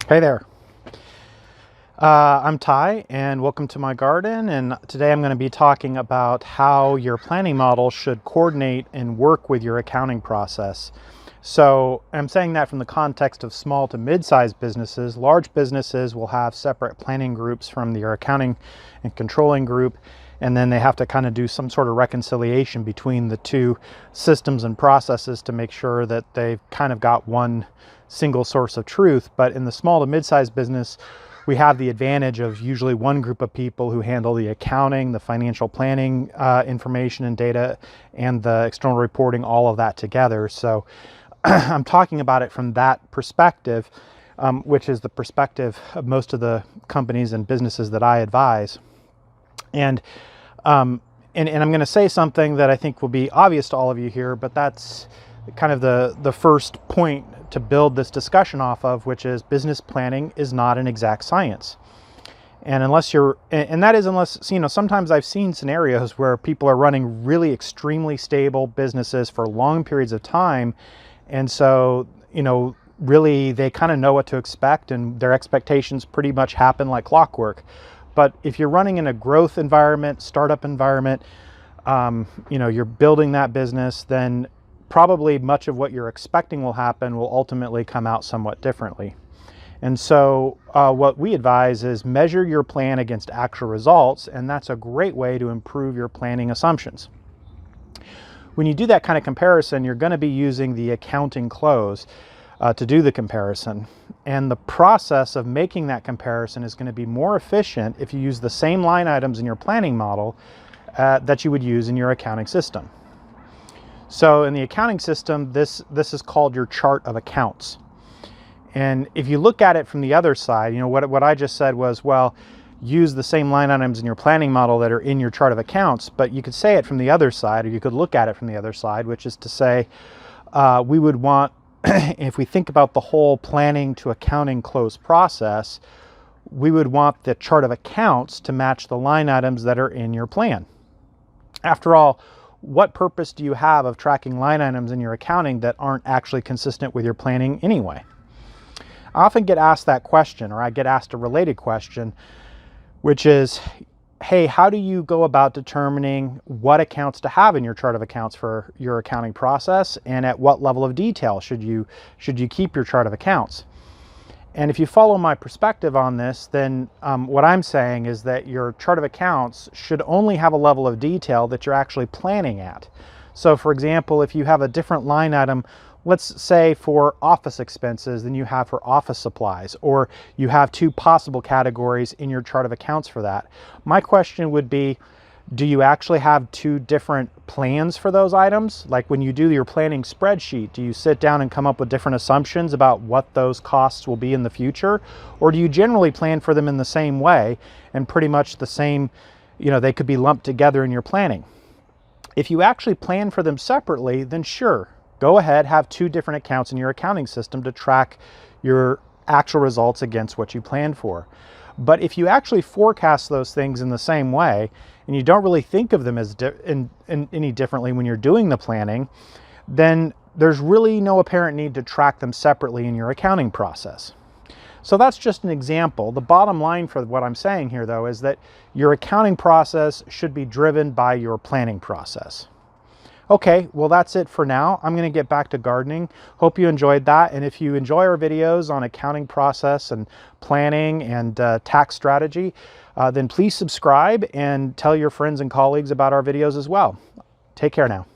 Hey there. I'm Ty and welcome to my garden, and today I'm going to be talking about how your planning model should coordinate and work with your accounting process. So I'm saying that from the context of small to mid-sized businesses. Large businesses will have separate planning groups from their accounting and controlling group, and then they have to kind of do some sort of reconciliation between the two systems and processes to make sure that they've kind of got one single source of truth. But in the small to mid-sized business, we have the advantage of usually one group of people who handle the accounting, the financial planning information and data, and the external reporting, all of that together. So I'm talking about it from that perspective, which is the perspective of most of the companies and businesses that I advise. And I'm going to say something that I think will be obvious to all of you here, but that's kind of the first point to build this discussion off of, which is business planning is not an exact science. And unless sometimes I've seen scenarios where people are running really extremely stable businesses for long periods of time. And so, really they kind of know what to expect, and their expectations pretty much happen like clockwork. But if you're running in a growth environment, startup environment, you're building that business, then probably much of what you're expecting will happen will ultimately come out somewhat differently. And so what we advise is measure your plan against actual results, and that's a great way to improve your planning assumptions. When you do that kind of comparison, you're going to be using the accounting close to do the comparison. And the process of making that comparison is going to be more efficient if you use the same line items in your planning model that you would use in your accounting system. So in the accounting system, this is called your chart of accounts. And if you look at it from the other side, what I just said was, well, use the same line items in your planning model that are in your chart of accounts, but you could say it from the other side, or you could look at it from the other side, which is to say, we would want, if we think about the whole planning to accounting close process, we would want the chart of accounts to match the line items that are in your plan. After all, what purpose do you have of tracking line items in your accounting that aren't actually consistent with your planning anyway? I often get asked that question, or I get asked a related question, which is, hey, how do you go about determining what accounts to have in your chart of accounts for your accounting process, and at what level of detail should you keep your chart of accounts? And if you follow my perspective on this, then what I'm saying is that your chart of accounts should only have a level of detail that you're actually planning at. So for example, if you have a different line item, let's say for office expenses than you have for office supplies, or you have two possible categories in your chart of accounts for that, my question would be, do you actually have two different plans for those items? Like when you do your planning spreadsheet, do you sit down and come up with different assumptions about what those costs will be in the future? Or do you generally plan for them in the same way and pretty much the same, they could be lumped together in your planning? If you actually plan for them separately, then sure, go ahead, have two different accounts in your accounting system to track your actual results against what you planned for. But if you actually forecast those things in the same way, and you don't really think of them as any differently when you're doing the planning, then there's really no apparent need to track them separately in your accounting process. So that's just an example. The bottom line for what I'm saying here, though, is that your accounting process should be driven by your planning process. Okay, well, that's it for now. I'm going to get back to gardening. Hope you enjoyed that. And if you enjoy our videos on accounting process and planning and tax strategy, then please subscribe and tell your friends and colleagues about our videos as well. Take care now.